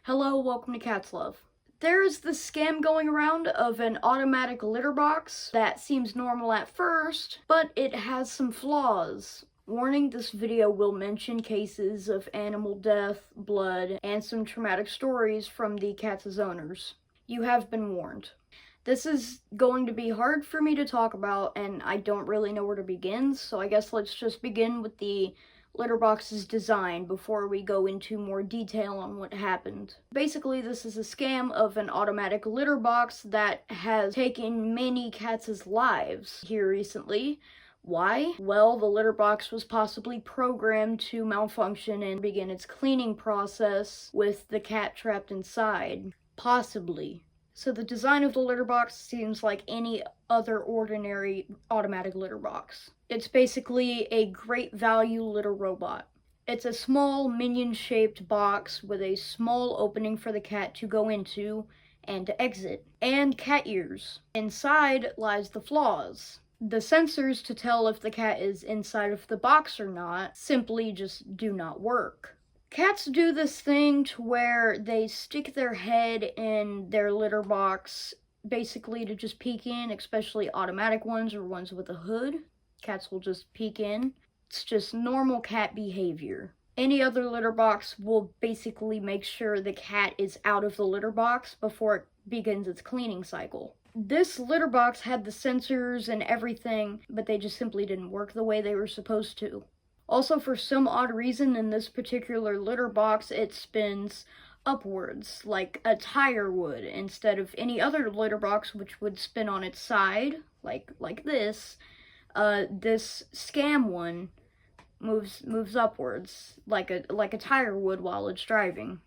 Hello, welcome to Cat's Love. There is this scam going around of an automatic litter box that seems normal at first, but it has some flaws. Warning, this video will mention cases of animal death, blood, and some traumatic stories from the cat's owners. You have been warned. This is going to be hard for me to talk about, and I don't really know where to begin, so I guess let's just begin with the litter box's design before we go into more detail on what happened. Basically, this is a scam of an automatic litter box that has taken many cats' lives here recently. Why? Well, the litter box was possibly programmed to malfunction and begin its cleaning process with the cat trapped inside. Possibly. So the design of the litter box seems like any other ordinary automatic litter box. It's basically a great value litter robot. It's a small minion-shaped box with a small opening for the cat to go into and to exit, and cat ears. Inside lies the flaws. The sensors to tell if the cat is inside of the box or not simply just do not work. Cats do this thing to where they stick their head in their litter box basically to just peek in, especially automatic ones or ones with a hood. Cats will just peek in. It's just normal cat behavior. Any other litter box will basically make sure the cat is out of the litter box before it begins its cleaning cycle. This litter box had the sensors and everything, but they just simply didn't work the way they were supposed to. Also, for some odd reason, in this particular litter box, it spins upwards, like a tire would, instead of any other litter box which would spin on its side, like this. This scam one moves upwards, like a tire would while it's driving,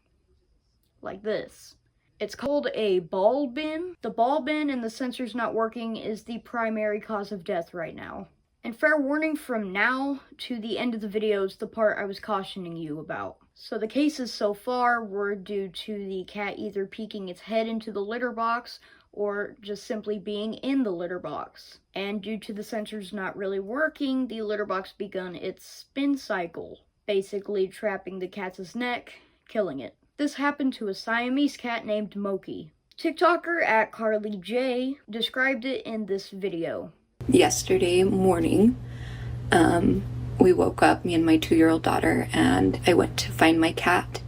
like this. It's called a ball bin. The ball bin and the sensors not working is the primary cause of death right now. And fair warning, from now to the end of the video is the part I was cautioning you about. So the cases so far were due to the cat either peeking its head into the litter box or just simply being in the litter box. And due to the sensors not really working, the litter box begun its spin cycle, basically trapping the cat's neck, killing it. This happened to a Siamese cat named Moki. TikToker at Carly J described it in this video. Yesterday morning, we woke up, me and my 2-year-old daughter, and I went to find my cat,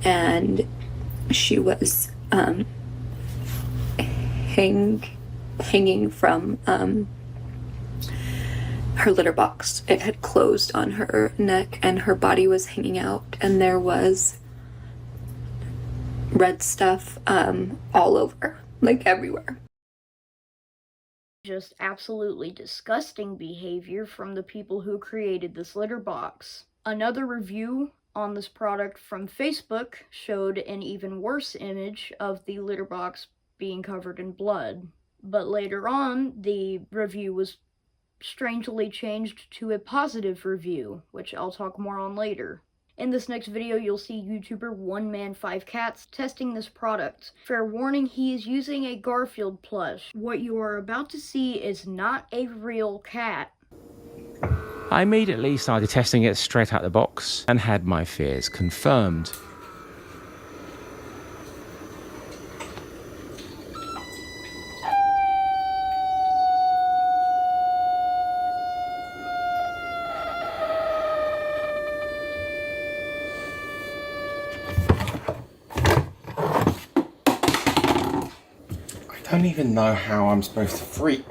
and she was hanging from her litter box. It had closed on her neck and her body was hanging out, and there was red stuff all over, like everywhere. Just absolutely disgusting behavior from the people who created this litter box. Another review on this product from Facebook showed an even worse image of the litter box being covered in blood. But later on, the review was strangely changed to a positive review, which I'll talk more on later. In this next video, you'll see YouTuber 1Man5Cats testing this product. Fair warning, he is using a Garfield plush. What you are about to see is not a real cat. I immediately started testing it straight out the box and had my fears confirmed. I don't even know how I'm supposed to freak.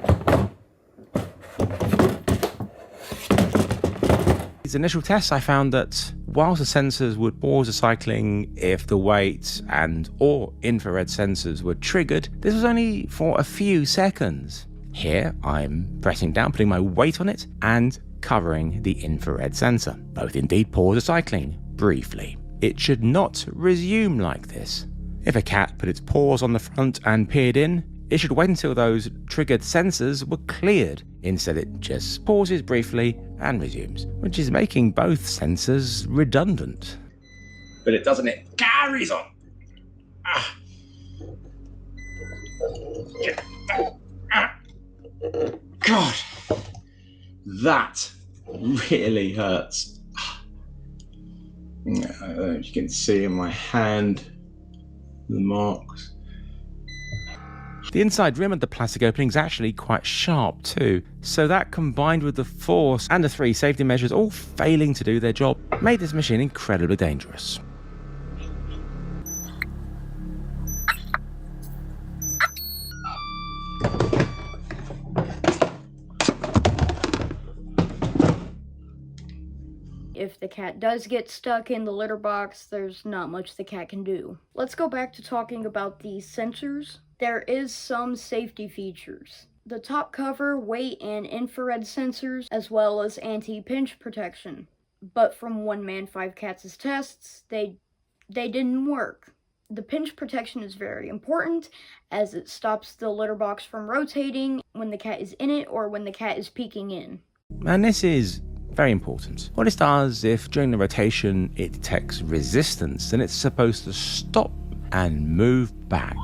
These initial tests, I found that whilst the sensors would pause the cycling if the weight and or infrared sensors were triggered, this was only for a few seconds. Here I'm pressing down, putting my weight on it and covering the infrared sensor. Both indeed pause the cycling briefly. It should not resume like this. If a cat put its paws on the front and peered in, it should wait until those triggered sensors were cleared. Instead, it just pauses briefly and resumes, which is making both sensors redundant. But it doesn't, it carries on. Ah. God, that really hurts. As you can see in my hand, The marks. The inside rim of the plastic opening is actually quite sharp too, so that combined with the force and the 3 safety measures all failing to do their job made this machine incredibly dangerous. If the cat does get stuck in the litter box, there's not much the cat can do. Let's go back to talking about the sensors. There is some safety features. The top cover, weight, and infrared sensors, as well as anti-pinch protection. But from One Man 5 Cats' tests, they didn't work. The pinch protection is very important, as it stops the litter box from rotating when the cat is in it or when the cat is peeking in. And this is very important. What it does, if during the rotation it detects resistance, then it's supposed to stop and move back.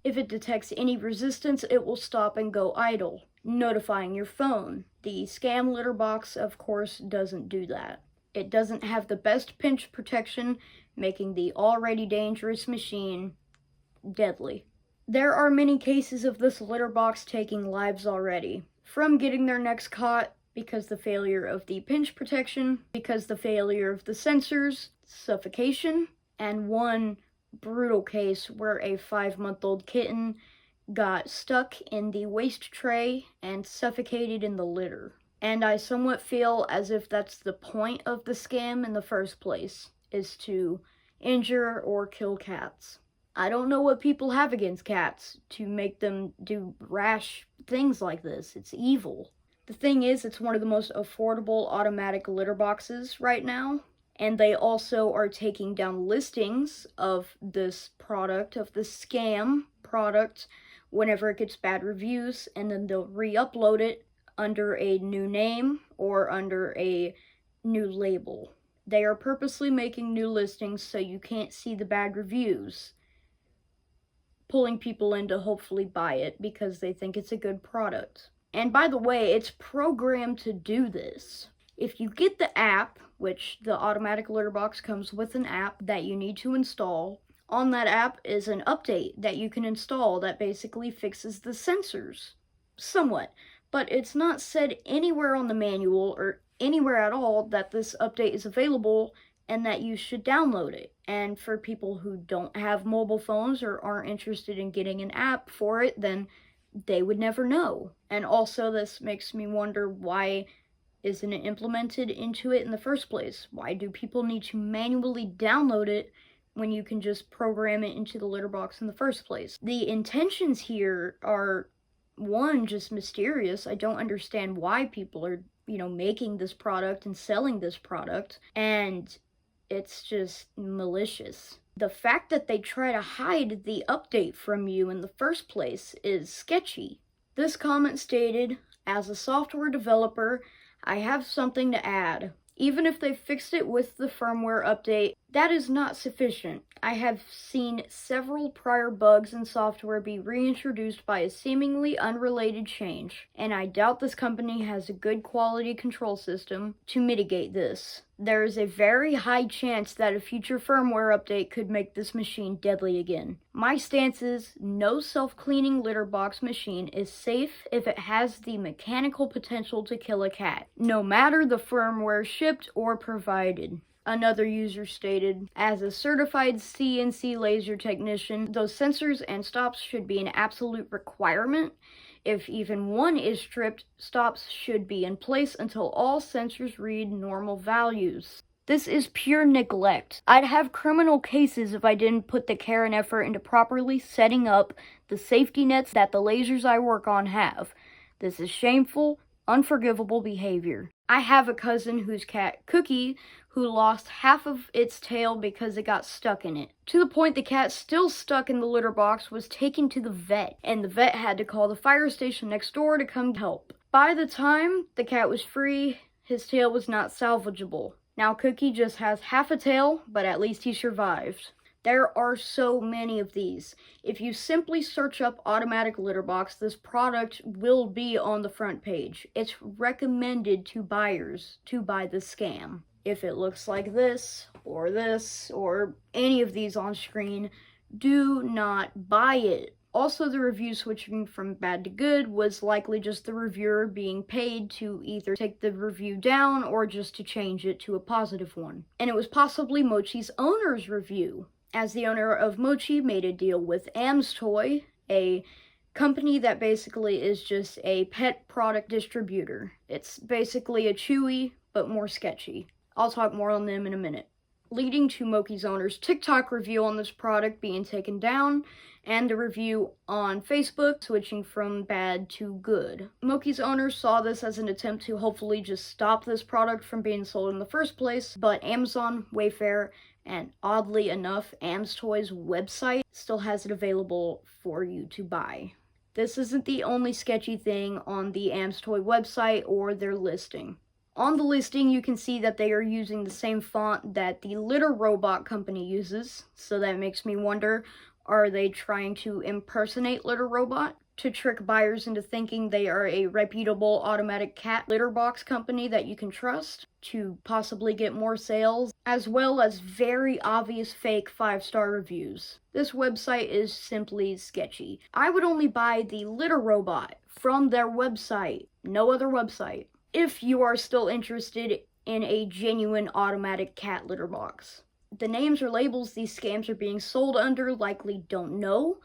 If it detects any resistance, it will stop and go idle, notifying your phone. The Scam litter box, of course, doesn't do that. It doesn't have the best pinch protection, making the already dangerous machine deadly. There are many cases of this litter box taking lives already, from getting their necks caught because the failure of the pinch protection, because the failure of the sensors, suffocation, and one brutal case where a 5-month-old kitten got stuck in the waste tray and suffocated in the litter. And I somewhat feel as if that's the point of the scam in the first place, is to injure or kill cats. I don't know what people have against cats to make them do rash things like this. It's evil. The thing is, it's one of the most affordable automatic litter boxes right now, and they also are taking down listings of this product, of the Scam product, whenever it gets bad reviews, and then they'll re-upload it under a new name or under a new label. They are purposely making new listings so you can't see the bad reviews, pulling people in to hopefully buy it because they think it's a good product. And by the way, it's programmed to do this. If you get the app, which the automatic litter box comes with an app that you need to install, on that app is an update that you can install that basically fixes the sensors. Somewhat. But it's not said anywhere on the manual or anywhere at all that this update is available and that you should download it. And for people who don't have mobile phones or aren't interested in getting an app for it, then they would never know. And also this makes me wonder, why isn't it implemented into it in the first place? Why do people need to manually download it when you can just program it into the litter box in the first place? The intentions here are, one, just mysterious. I don't understand why people are, making this product and selling this product, and it's just malicious. The fact that they try to hide the update from you in the first place is sketchy. This comment stated, "As a software developer, I have something to add. Even if they fixed it with the firmware update, that is not sufficient. I have seen several prior bugs in software be reintroduced by a seemingly unrelated change, and I doubt this company has a good quality control system to mitigate this. There is a very high chance that a future firmware update could make this machine deadly again. My stance is, no self-cleaning litter box machine is safe if it has the mechanical potential to kill a cat, no matter the firmware shipped or provided." Another user stated, "As a certified CNC laser technician, those sensors and stops should be an absolute requirement. If even one is stripped, stops should be in place until all sensors read normal values." This is pure neglect. I'd have criminal cases if I didn't put the care and effort into properly setting up the safety nets that the lasers I work on have. This is shameful, unforgivable behavior. I have a cousin whose cat, Cookie, who lost half of its tail because it got stuck in it. To the point the cat, still stuck in the litter box, was taken to the vet, and the vet had to call the fire station next door to come help. By the time the cat was free, his tail was not salvageable. Now Cookie just has half a tail, but at least he survived. There are so many of these. If you simply search up automatic litter box, this product will be on the front page. It's recommended to buyers to buy the scam. If it looks like this, or any of these on screen, do not buy it. Also, the review switching from bad to good was likely just the reviewer being paid to either take the review down or just to change it to a positive one. And it was possibly Mochi's owner's review, as the owner of Mochi made a deal with Amstoy, a company that basically is just a pet product distributor. It's basically a Chewy, but more sketchy. I'll talk more on them in a minute. Leading to Mochi's owner's TikTok review on this product being taken down, and the review on Facebook switching from bad to good. Mochi's owner saw this as an attempt to hopefully just stop this product from being sold in the first place, but Amazon, Wayfair, and oddly enough, Amstoy's website still has it available for you to buy. This isn't the only sketchy thing on the Amstoy website or their listing. On the listing, you can see that they are using the same font that the Litter Robot company uses, so that makes me wonder, are they trying to impersonate Litter Robot to trick buyers into thinking they are a reputable automatic cat litter box company that you can trust to possibly get more sales, as well as very obvious fake 5-star reviews? This website is simply sketchy. I would only buy the Litter Robot from their website, no other website, if you are still interested in a genuine automatic cat litter box. The names or labels these scams are being sold under likely don't know,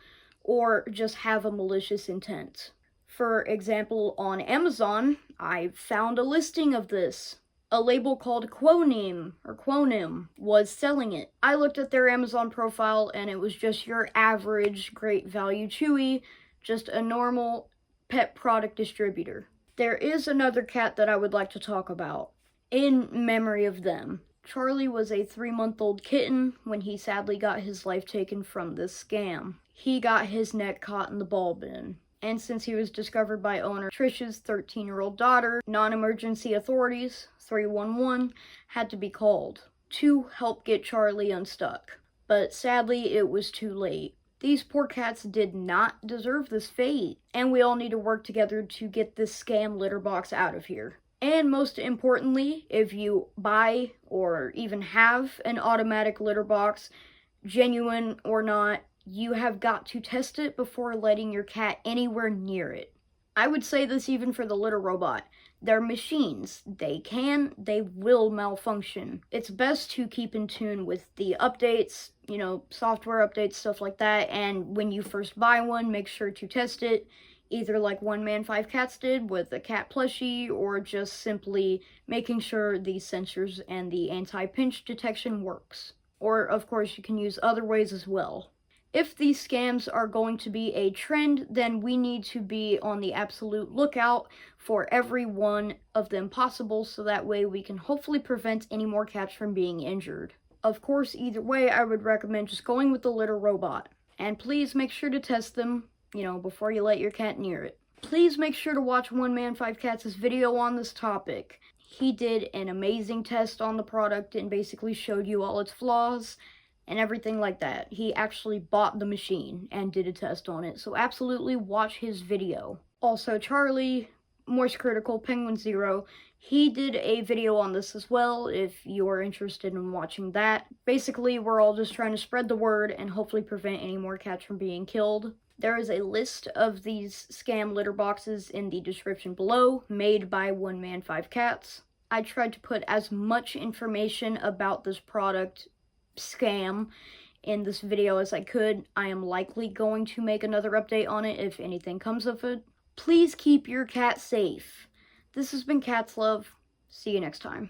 or just have a malicious intent. For example, on Amazon, I found a listing of this. A label called Quonim was selling it. I looked at their Amazon profile and it was just your average great value Chewy, just a normal pet product distributor. There is another cat that I would like to talk about, in memory of them. Charlie was a 3-month-old kitten when he sadly got his life taken from this scam. He got his neck caught in the ball bin, and since he was discovered by owner Trish's 13-year-old daughter, non-emergency authorities, 311, had to be called to help get Charlie unstuck. But sadly, it was too late. These poor cats did not deserve this fate, and we all need to work together to get this scam litter box out of here. And most importantly, if you buy or even have an automatic litter box, genuine or not, you have got to test it before letting your cat anywhere near it. I would say this even for the Litter Robot. They're machines. They will malfunction. It's best to keep in tune with the updates, software updates, stuff like that, and when you first buy one, make sure to test it, either like One Man 5 Cats did with a cat plushie, or just simply making sure the sensors and the anti-pinch detection works. Or, of course, you can use other ways as well. If these scams are going to be a trend, then we need to be on the absolute lookout for every one of them possible, so that way we can hopefully prevent any more cats from being injured. Of course, either way, I would recommend just going with the Litter Robot. And please make sure to test them, before you let your cat near it. Please make sure to watch One Man 5 Cats' video on this topic. He did an amazing test on the product and basically showed you all its flaws and everything like that. He actually bought the machine and did a test on it, so absolutely watch his video. Also, Charlie, Moist Critical, Penguin Zero, he did a video on this as well, if you're interested in watching that. Basically, we're all just trying to spread the word and hopefully prevent any more cats from being killed. There is a list of these scam litter boxes in the description below, made by One Man 5 Cats. I tried to put as much information about this product scam in this video as I could. I am likely going to make another update on it if anything comes of it. Please keep your cat safe. This has been Cat's Love. See you next time.